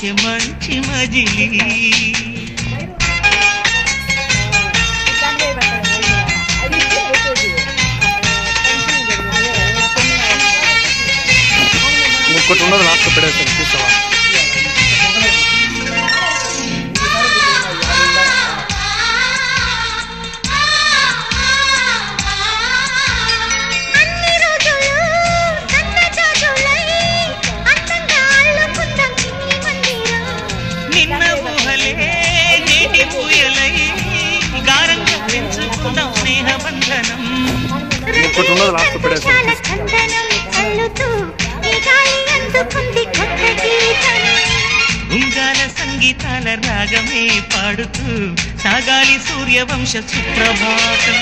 వచ్చే మంచి మజిలీ ఇంకోటి ఉన్నది లాస్ట్ పెడేస్తాను చూస్తావా నిన్న ఊహలే నేటి పూయలై గారంగా పెంచుకుందాం స్నేహబంధనం ఇంకోటి ఉన్నది లాస్ట్ పెడేస్తాను ఉంగాల సంగీతాల రాగమే పాడుతూ సాగాలి సూర్యవంశ సుప్రభాతం